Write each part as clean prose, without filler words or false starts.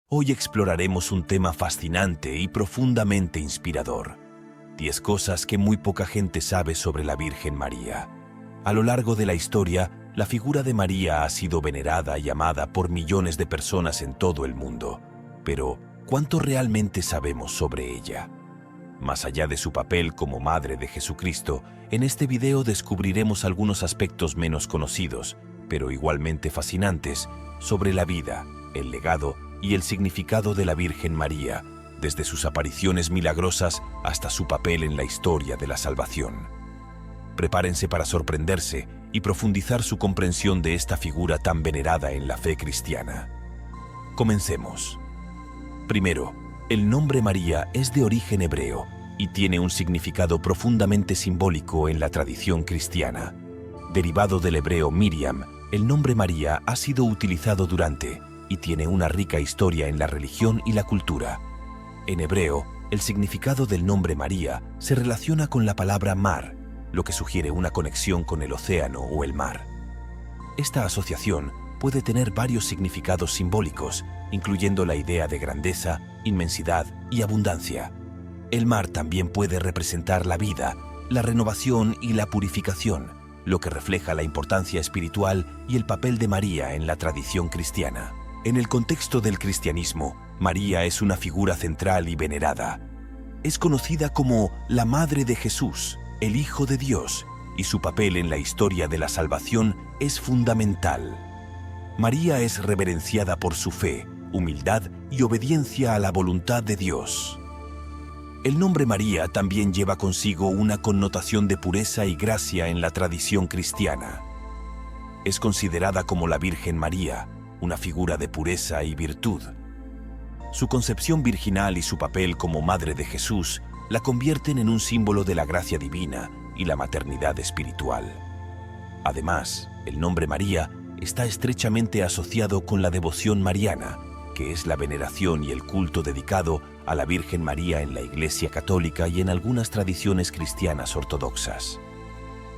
Hoy exploraremos un tema fascinante y profundamente inspirador. 10 cosas que muy poca gente sabe sobre la Virgen María. A lo largo de la historia, la figura de María ha sido venerada y amada por millones de personas en todo el mundo. Pero, ¿cuánto realmente sabemos sobre ella? Más allá de su papel como Madre de Jesucristo, en este video descubriremos algunos aspectos menos conocidos, pero igualmente fascinantes, sobre la vida, el legado y el significado de la Virgen María, desde sus apariciones milagrosas hasta su papel en la historia de la salvación. Prepárense para sorprenderse y profundizar su comprensión de esta figura tan venerada en la fe cristiana. Comencemos. Primero, el nombre María es de origen hebreo y tiene un significado profundamente simbólico en la tradición cristiana. Derivado del hebreo Miriam, el nombre María ha sido utilizado durante y tiene una rica historia en la religión y la cultura. En hebreo, el significado del nombre María se relaciona con la palabra mar, lo que sugiere una conexión con el océano o el mar. Esta asociación puede tener varios significados simbólicos, incluyendo la idea de grandeza, inmensidad y abundancia. El mar también puede representar la vida, la renovación y la purificación, lo que refleja la importancia espiritual y el papel de María en la tradición cristiana. En el contexto del cristianismo, María es una figura central y venerada. Es conocida como la Madre de Jesús, el Hijo de Dios, y su papel en la historia de la salvación es fundamental. María es reverenciada por su fe, humildad y obediencia a la voluntad de Dios. El nombre María también lleva consigo una connotación de pureza y gracia en la tradición cristiana. Es considerada como la Virgen María, una figura de pureza y virtud. Su concepción virginal y su papel como Madre de Jesús la convierten en un símbolo de la gracia divina y la maternidad espiritual. Además, el nombre María está estrechamente asociado con la devoción mariana, que es la veneración y el culto dedicado a la Virgen María en la Iglesia Católica y en algunas tradiciones cristianas ortodoxas.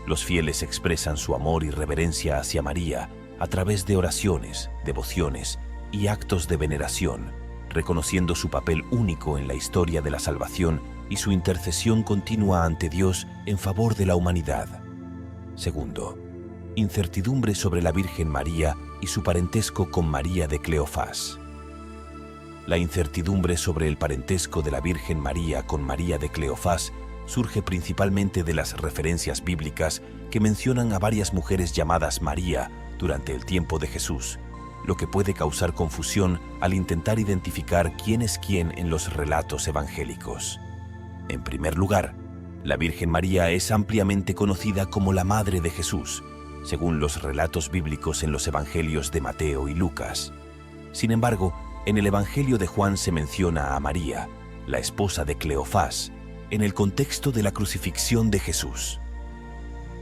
Los fieles expresan su amor y reverencia hacia María a través de oraciones, devociones y actos de veneración, reconociendo su papel único en la historia de la salvación y su intercesión continua ante Dios en favor de la humanidad. Segundo, incertidumbre sobre la Virgen María y su parentesco con María de Cleofás. La incertidumbre sobre el parentesco de la Virgen María con María de Cleofás surge principalmente de las referencias bíblicas que mencionan a varias mujeres llamadas María durante el tiempo de Jesús, lo que puede causar confusión al intentar identificar quién es quién en los relatos evangélicos. En primer lugar, la Virgen María es ampliamente conocida como la Madre de Jesús, según los relatos bíblicos en los evangelios de Mateo y Lucas. Sin embargo, en el Evangelio de Juan se menciona a María, la esposa de Cleofás, en el contexto de la crucifixión de Jesús.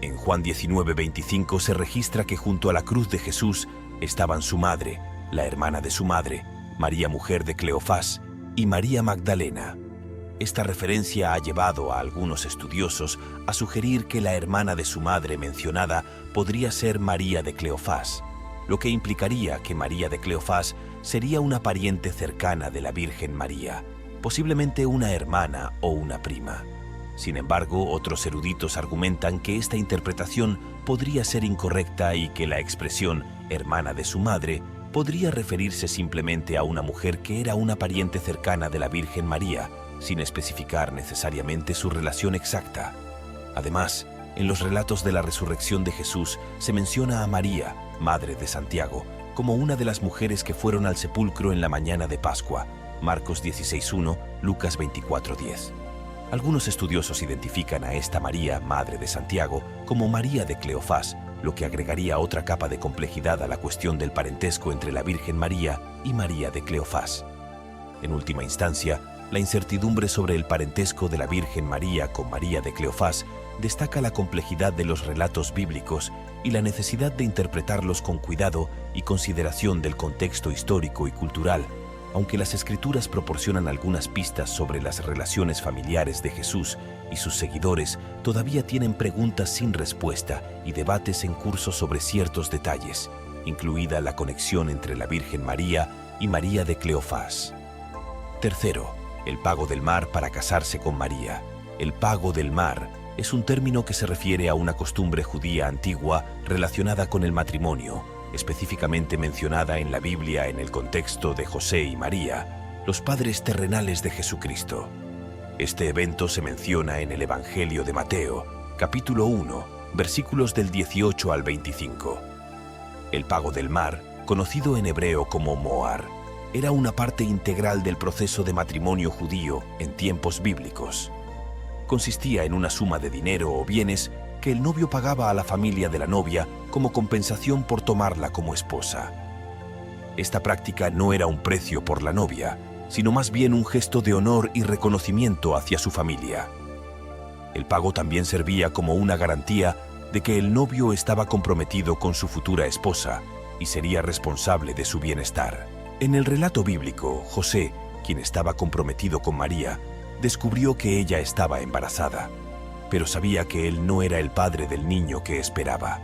En Juan 19:25 se registra que junto a la cruz de Jesús estaban su madre, la hermana de su madre, María mujer de Cleofás, y María Magdalena. Esta referencia ha llevado a algunos estudiosos a sugerir que la hermana de su madre mencionada podría ser María de Cleofás, lo que implicaría que María de Cleofás sería una pariente cercana de la Virgen María, posiblemente una hermana o una prima. Sin embargo, otros eruditos argumentan que esta interpretación podría ser incorrecta y que la expresión hermana de su madre podría referirse simplemente a una mujer que era una pariente cercana de la Virgen María, sin especificar necesariamente su relación exacta. Además, en los relatos de la resurrección de Jesús se menciona a María, madre de Santiago, como una de las mujeres que fueron al sepulcro en la mañana de Pascua, Marcos 16:1, Lucas 24:10. Algunos estudiosos identifican a esta María, madre de Santiago, como María de Cleofás, lo que agregaría otra capa de complejidad a la cuestión del parentesco entre la Virgen María y María de Cleofás. En última instancia, la incertidumbre sobre el parentesco de la Virgen María con María de Cleofás destaca la complejidad de los relatos bíblicos y la necesidad de interpretarlos con cuidado y consideración del contexto histórico y cultural. Aunque las Escrituras proporcionan algunas pistas sobre las relaciones familiares de Jesús y sus seguidores, todavía tienen preguntas sin respuesta y debates en curso sobre ciertos detalles, incluida la conexión entre la Virgen María y María de Cleofás. Tercero, el pago del mar para casarse con María. El pago del mar es un término que se refiere a una costumbre judía antigua relacionada con el matrimonio, específicamente mencionada en la Biblia en el contexto de José y María, los padres terrenales de Jesucristo. Este evento se menciona en el Evangelio de Mateo, capítulo 1, versículos del 18 al 25. El pago del mar, conocido en hebreo como mohar, era una parte integral del proceso de matrimonio judío en tiempos bíblicos. Consistía en una suma de dinero o bienes que el novio pagaba a la familia de la novia como compensación por tomarla como esposa. Esta práctica no era un precio por la novia, sino más bien un gesto de honor y reconocimiento hacia su familia. El pago también servía como una garantía de que el novio estaba comprometido con su futura esposa y sería responsable de su bienestar. En el relato bíblico, José, quien estaba comprometido con María, descubrió que ella estaba embarazada, pero sabía que él no era el padre del niño que esperaba.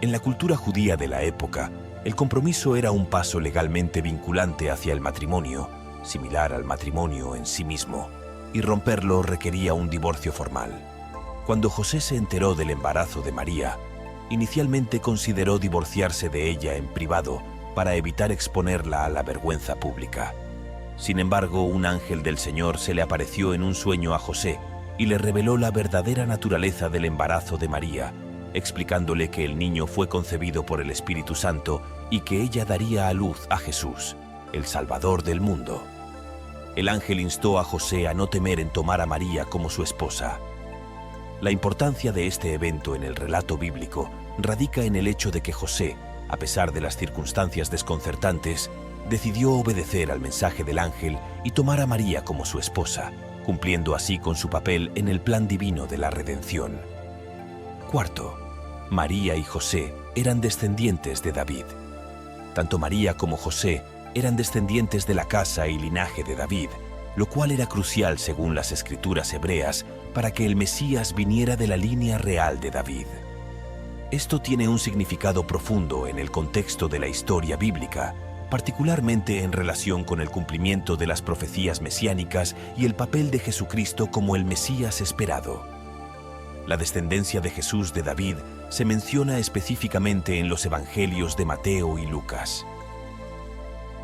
En la cultura judía de la época, el compromiso era un paso legalmente vinculante hacia el matrimonio, similar al matrimonio en sí mismo, y romperlo requería un divorcio formal. Cuando José se enteró del embarazo de María, inicialmente consideró divorciarse de ella en privado para evitar exponerla a la vergüenza pública. Sin embargo, un ángel del Señor se le apareció en un sueño a José y le reveló la verdadera naturaleza del embarazo de María, explicándole que el niño fue concebido por el Espíritu Santo y que ella daría a luz a Jesús, el Salvador del mundo. El ángel instó a José a no temer en tomar a María como su esposa. La importancia de este evento en el relato bíblico radica en el hecho de que José, a pesar de las circunstancias desconcertantes, decidió obedecer al mensaje del ángel y tomar a María como su esposa, cumpliendo así con su papel en el plan divino de la redención. Cuarto, María y José eran descendientes de David. Tanto María como José eran descendientes de la casa y linaje de David, lo cual era crucial según las escrituras hebreas para que el Mesías viniera de la línea real de David. Esto tiene un significado profundo en el contexto de la historia bíblica, particularmente en relación con el cumplimiento de las profecías mesiánicas y el papel de Jesucristo como el Mesías esperado. La descendencia de Jesús de David se menciona específicamente en los evangelios de Mateo y Lucas.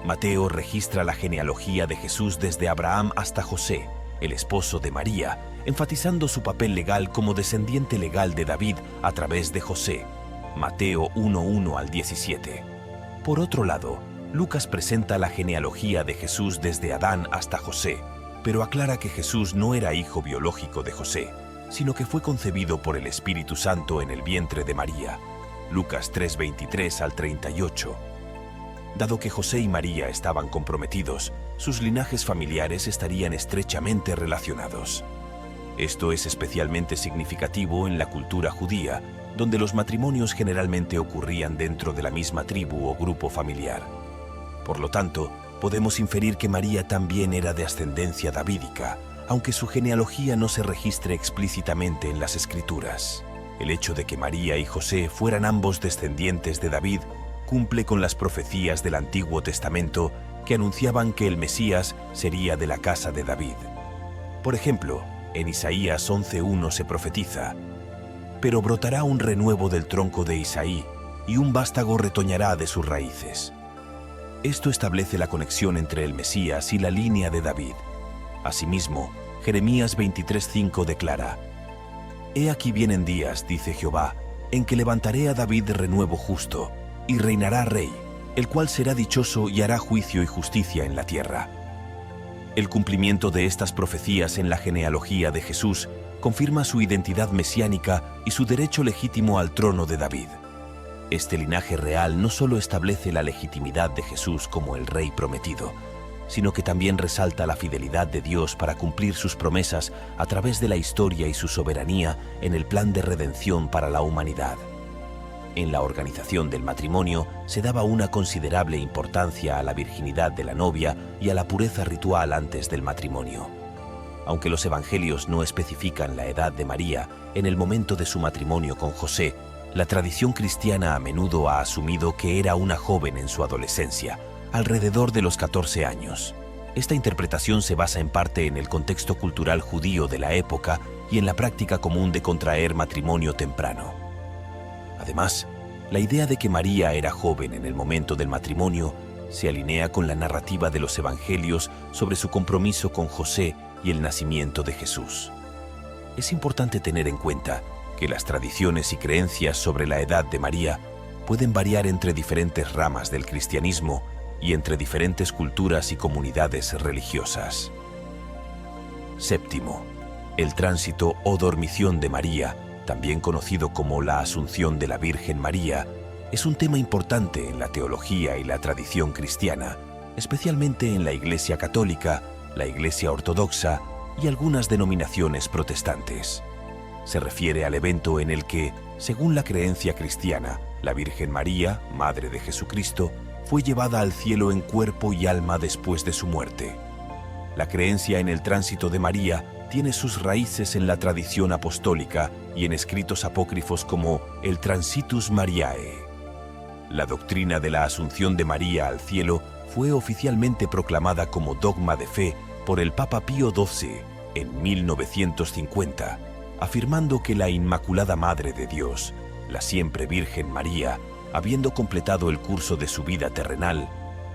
Mateo registra la genealogía de Jesús desde Abraham hasta José, el esposo de María, enfatizando su papel legal como descendiente legal de David a través de José, Mateo 1:1 al 17. Por otro lado, Lucas presenta la genealogía de Jesús desde Adán hasta José, pero aclara que Jesús no era hijo biológico de José, sino que fue concebido por el Espíritu Santo en el vientre de María, Lucas 3:23 al 38. Dado que José y María estaban comprometidos, sus linajes familiares estarían estrechamente relacionados. Esto es especialmente significativo en la cultura judía, donde los matrimonios generalmente ocurrían dentro de la misma tribu o grupo familiar. Por lo tanto, podemos inferir que María también era de ascendencia davídica, aunque su genealogía no se registre explícitamente en las Escrituras. El hecho de que María y José fueran ambos descendientes de David cumple con las profecías del Antiguo Testamento que anunciaban que el Mesías sería de la casa de David. Por ejemplo, en Isaías 11:1 se profetiza: «Pero brotará un renuevo del tronco de Isaí, y un vástago retoñará de sus raíces». Esto establece la conexión entre el Mesías y la línea de David. Asimismo, Jeremías 23:5 declara: «He aquí vienen días, dice Jehová, en que levantaré a David de renuevo justo, y reinará rey, el cual será dichoso y hará juicio y justicia en la tierra». El cumplimiento de estas profecías en la genealogía de Jesús confirma su identidad mesiánica y su derecho legítimo al trono de David. Este linaje real no solo establece la legitimidad de Jesús como el rey prometido, sino que también resalta la fidelidad de Dios para cumplir sus promesas a través de la historia y su soberanía en el plan de redención para la humanidad. En la organización del matrimonio se daba una considerable importancia a la virginidad de la novia y a la pureza ritual antes del matrimonio. Aunque los evangelios no especifican la edad de María en el momento de su matrimonio con José, la tradición cristiana a menudo ha asumido que era una joven en su adolescencia, alrededor de los 14 años. Esta interpretación se basa en parte en el contexto cultural judío de la época y en la práctica común de contraer matrimonio temprano. Además, la idea de que María era joven en el momento del matrimonio se alinea con la narrativa de los evangelios sobre su compromiso con José y el nacimiento de Jesús. Es importante tener en cuenta que las tradiciones y creencias sobre la edad de María pueden variar entre diferentes ramas del cristianismo y entre diferentes culturas y comunidades religiosas. Séptimo, el tránsito o dormición de María, también conocido como la Asunción de la Virgen María, es un tema importante en la teología y la tradición cristiana, especialmente en la Iglesia Católica, la Iglesia Ortodoxa y algunas denominaciones protestantes. Se refiere al evento en el que, según la creencia cristiana, la Virgen María, Madre de Jesucristo, fue llevada al cielo en cuerpo y alma después de su muerte. La creencia en el tránsito de María tiene sus raíces en la tradición apostólica y en escritos apócrifos como el Transitus Mariae. La doctrina de la Asunción de María al cielo fue oficialmente proclamada como dogma de fe por el Papa Pío XII en 1950, afirmando que la Inmaculada Madre de Dios, la siempre Virgen María, habiendo completado el curso de su vida terrenal,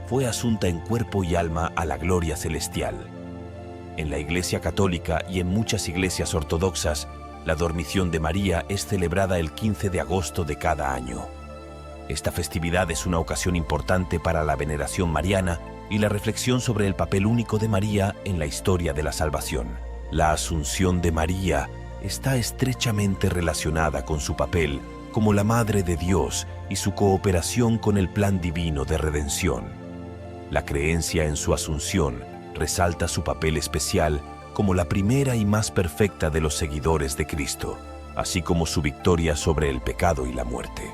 fue asunta en cuerpo y alma a la gloria celestial. En la Iglesia Católica y en muchas iglesias ortodoxas, la dormición de María es celebrada el 15 de agosto de cada año. Esta festividad es una ocasión importante para la veneración mariana y la reflexión sobre el papel único de María en la historia de la salvación. La Asunción de María está estrechamente relacionada con su papel como la Madre de Dios y su cooperación con el plan divino de redención. La creencia en su Asunción resalta su papel especial como la primera y más perfecta de los seguidores de Cristo, así como su victoria sobre el pecado y la muerte.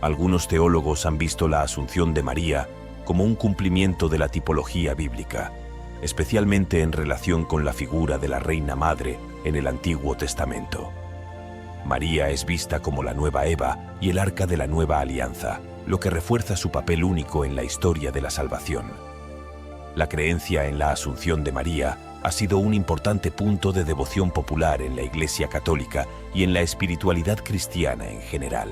Algunos teólogos han visto la Asunción de María como un cumplimiento de la tipología bíblica, especialmente en relación con la figura de la Reina Madre en el Antiguo Testamento. María es vista como la nueva Eva y el arca de la nueva alianza, lo que refuerza su papel único en la historia de la salvación. La creencia en la Asunción de María ha sido un importante punto de devoción popular en la Iglesia Católica y en la espiritualidad cristiana en general.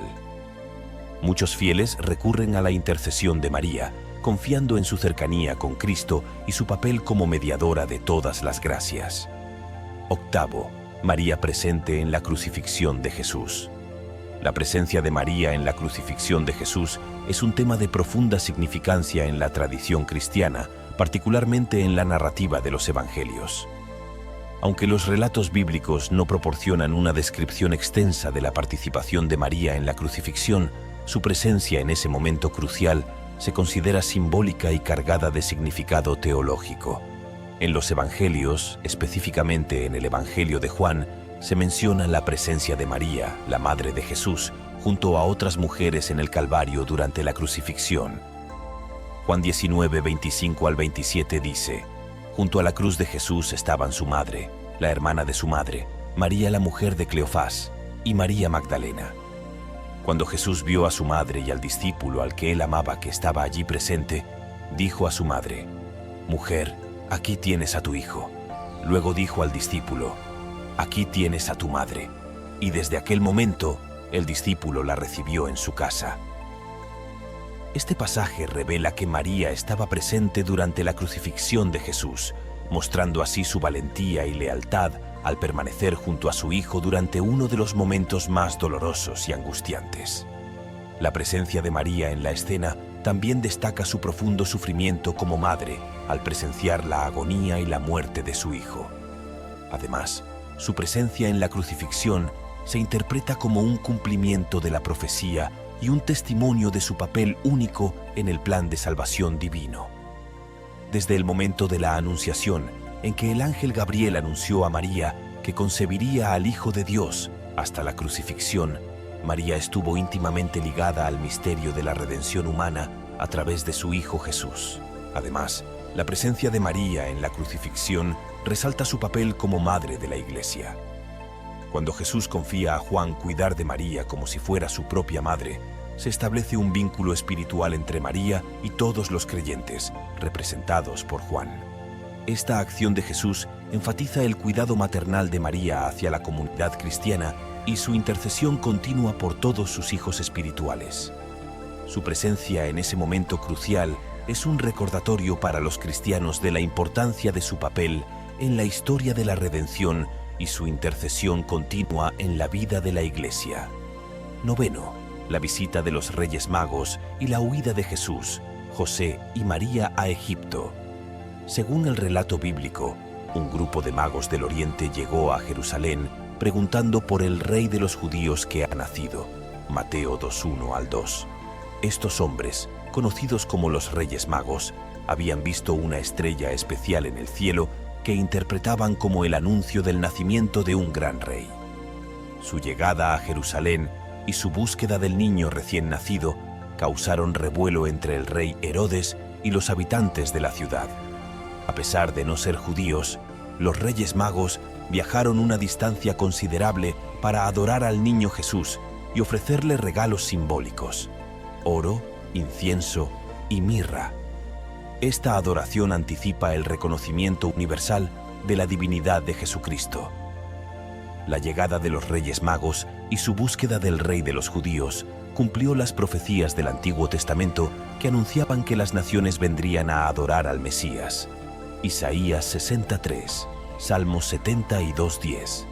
Muchos fieles recurren a la intercesión de María, confiando en su cercanía con Cristo y su papel como mediadora de todas las gracias. Octavo, María presente en la crucifixión de Jesús. La presencia de María en la crucifixión de Jesús es un tema de profunda significancia en la tradición cristiana, particularmente en la narrativa de los evangelios. Aunque los relatos bíblicos no proporcionan una descripción extensa de la participación de María en la crucifixión, su presencia en ese momento crucial se considera simbólica y cargada de significado teológico. En los evangelios, específicamente en el Evangelio de Juan, se menciona la presencia de María, la Madre de Jesús, junto a otras mujeres en el Calvario durante la crucifixión. Juan 19, 25 al 27 dice: junto a la cruz de Jesús estaban su madre, la hermana de su madre, María la mujer de Cleofás, y María Magdalena. Cuando Jesús vio a su madre y al discípulo al que él amaba que estaba allí presente, dijo a su madre: mujer, aquí tienes a tu hijo. Luego dijo al discípulo: aquí tienes a tu madre. Y desde aquel momento, el discípulo la recibió en su casa. Este pasaje revela que María estaba presente durante la crucifixión de Jesús, mostrando así su valentía y lealtad al permanecer junto a su hijo durante uno de los momentos más dolorosos y angustiantes. La presencia de María en la escena también destaca su profundo sufrimiento como madre al presenciar la agonía y la muerte de su hijo. Además, su presencia en la crucifixión se interpreta como un cumplimiento de la profecía y un testimonio de su papel único en el plan de salvación divino. Desde el momento de la Anunciación, en que el ángel Gabriel anunció a María que concebiría al Hijo de Dios, hasta la crucifixión, María estuvo íntimamente ligada al misterio de la redención humana a través de su Hijo Jesús. Además, la presencia de María en la crucifixión resalta su papel como madre de la Iglesia. Cuando Jesús confía a Juan cuidar de María como si fuera su propia madre, se establece un vínculo espiritual entre María y todos los creyentes, representados por Juan. Esta acción de Jesús enfatiza el cuidado maternal de María hacia la comunidad cristiana y su intercesión continua por todos sus hijos espirituales. Su presencia en ese momento crucial es un recordatorio para los cristianos de la importancia de su papel en la historia de la redención y su intercesión continua en la vida de la Iglesia. Noveno, la visita de los Reyes Magos y la huida de Jesús, José y María a Egipto. Según el relato bíblico, un grupo de magos del Oriente llegó a Jerusalén preguntando por el rey de los judíos que ha nacido. Mateo 2:1 al 2. Estos hombres, conocidos como los Reyes Magos, habían visto una estrella especial en el cielo que interpretaban como el anuncio del nacimiento de un gran rey. Su llegada a Jerusalén y su búsqueda del niño recién nacido causaron revuelo entre el rey Herodes y los habitantes de la ciudad. A pesar de no ser judíos, los Reyes Magos viajaron una distancia considerable para adorar al niño Jesús y ofrecerle regalos simbólicos: oro, incienso y mirra. Esta adoración anticipa el reconocimiento universal de la divinidad de Jesucristo. La llegada de los Reyes Magos y su búsqueda del Rey de los judíos cumplió las profecías del Antiguo Testamento que anunciaban que las naciones vendrían a adorar al Mesías. Isaías 63, Salmos 72:10.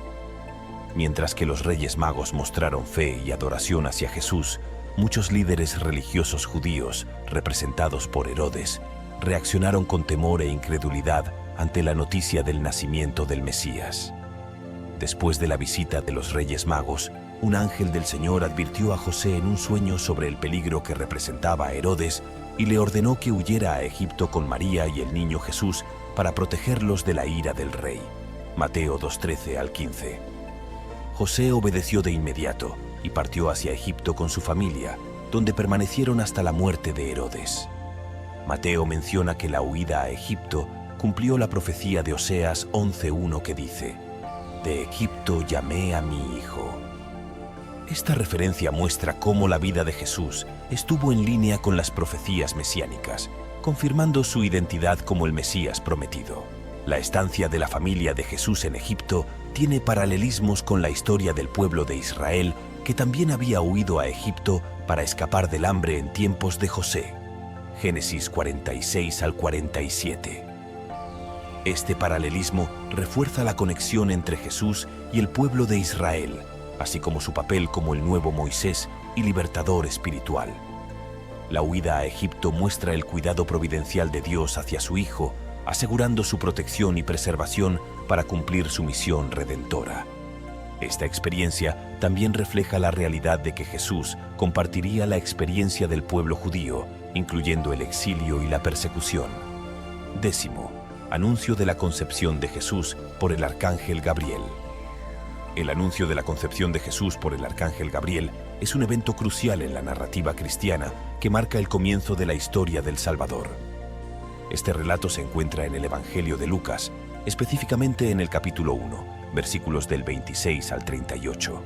Mientras que los Reyes Magos mostraron fe y adoración hacia Jesús, muchos líderes religiosos judíos, representados por Herodes, reaccionaron con temor e incredulidad ante la noticia del nacimiento del Mesías. Después de la visita de los Reyes Magos, un ángel del Señor advirtió a José en un sueño sobre el peligro que representaba a Herodes y le ordenó que huyera a Egipto con María y el niño Jesús para protegerlos de la ira del rey. Mateo 2:13 al 15. José obedeció de inmediato y partió hacia Egipto con su familia, donde permanecieron hasta la muerte de Herodes. Mateo menciona que la huida a Egipto cumplió la profecía de Oseas 11:1 que dice: «De Egipto llamé a mi hijo». Esta referencia muestra cómo la vida de Jesús estuvo en línea con las profecías mesiánicas, confirmando su identidad como el Mesías prometido. La estancia de la familia de Jesús en Egipto tiene paralelismos con la historia del pueblo de Israel, que también había huido a Egipto para escapar del hambre en tiempos de José. Génesis 46 al 47. Este paralelismo refuerza la conexión entre Jesús y el pueblo de Israel, así como su papel como el nuevo Moisés y libertador espiritual. La huida a Egipto muestra el cuidado providencial de Dios hacia su Hijo, asegurando su protección y preservación para cumplir su misión redentora. Esta experiencia también refleja la realidad de que Jesús compartiría la experiencia del pueblo judío, incluyendo el exilio y la persecución. Décimo, anuncio de la concepción de Jesús por el arcángel Gabriel. El anuncio de la concepción de Jesús por el arcángel Gabriel es un evento crucial en la narrativa cristiana que marca el comienzo de la historia del Salvador. Este relato se encuentra en el Evangelio de Lucas, específicamente en el capítulo 1, versículos del 26 al 38.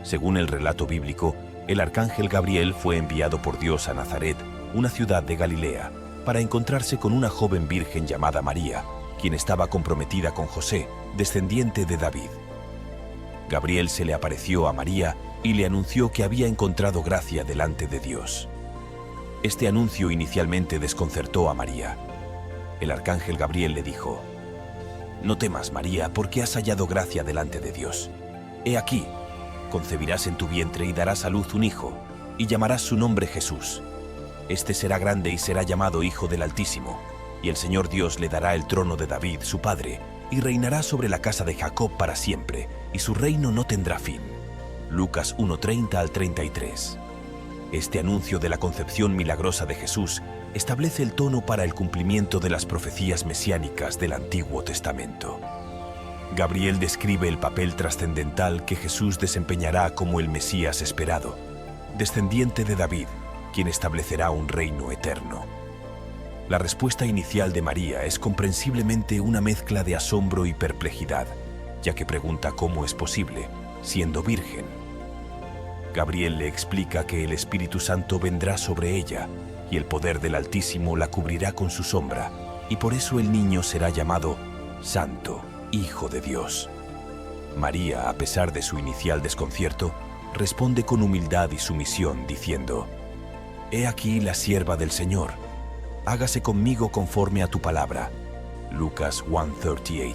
Según el relato bíblico, el arcángel Gabriel fue enviado por Dios a Nazaret, una ciudad de Galilea, para encontrarse con una joven virgen llamada María, quien estaba comprometida con José, descendiente de David. Gabriel se le apareció a María y le anunció que había encontrado gracia delante de Dios. Este anuncio inicialmente desconcertó a María. El arcángel Gabriel le dijo: «No temas, María, porque has hallado gracia delante de Dios. He aquí, concebirás en tu vientre y darás a luz un hijo, y llamarás su nombre Jesús. Este será grande y será llamado Hijo del Altísimo, y el Señor Dios le dará el trono de David, su padre, y reinará sobre la casa de Jacob para siempre, y su reino no tendrá fin». Lucas 1:30 al 33. Este anuncio de la concepción milagrosa de Jesús establece el tono para el cumplimiento de las profecías mesiánicas del Antiguo Testamento. Gabriel describe el papel trascendental que Jesús desempeñará como el Mesías esperado, descendiente de David, quien establecerá un reino eterno. La respuesta inicial de María es comprensiblemente una mezcla de asombro y perplejidad, ya que pregunta cómo es posible, siendo virgen. Gabriel le explica que el Espíritu Santo vendrá sobre ella y el poder del Altísimo la cubrirá con su sombra, y por eso el niño será llamado Santo, Hijo de Dios. María, a pesar de su inicial desconcierto, responde con humildad y sumisión diciendo: «He aquí la sierva del Señor, hágase conmigo conforme a tu palabra». Lucas 1:38.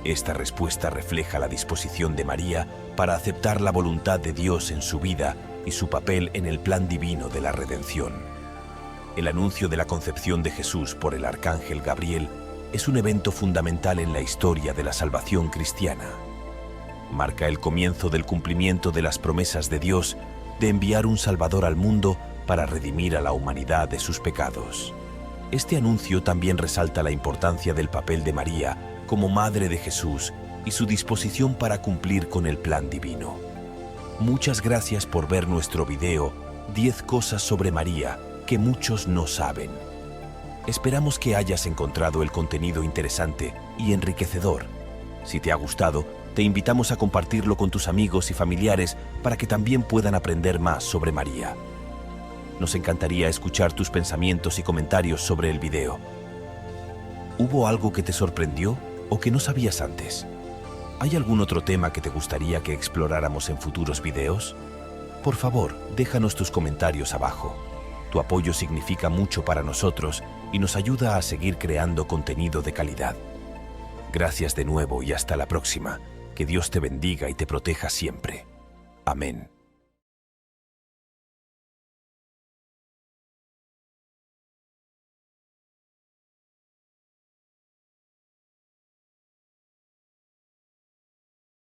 Esta respuesta refleja la disposición de María para aceptar la voluntad de Dios en su vida y su papel en el plan divino de la redención. El anuncio de la concepción de Jesús por el arcángel Gabriel es un evento fundamental en la historia de la salvación cristiana. Marca el comienzo del cumplimiento de las promesas de Dios de enviar un Salvador al mundo para redimir a la humanidad de sus pecados. Este anuncio también resalta la importancia del papel de María como Madre de Jesús y su disposición para cumplir con el plan divino. Muchas gracias por ver nuestro video 10 cosas sobre María que muchos no saben. Esperamos que hayas encontrado el contenido interesante y enriquecedor. Si te ha gustado, te invitamos a compartirlo con tus amigos y familiares para que también puedan aprender más sobre María. Nos encantaría escuchar tus pensamientos y comentarios sobre el video. ¿Hubo algo que te sorprendió o que no sabías antes? ¿Hay algún otro tema que te gustaría que exploráramos en futuros videos? Por favor, déjanos tus comentarios abajo. Tu apoyo significa mucho para nosotros y nos ayuda a seguir creando contenido de calidad. Gracias de nuevo y hasta la próxima. Que Dios te bendiga y te proteja siempre. Amén.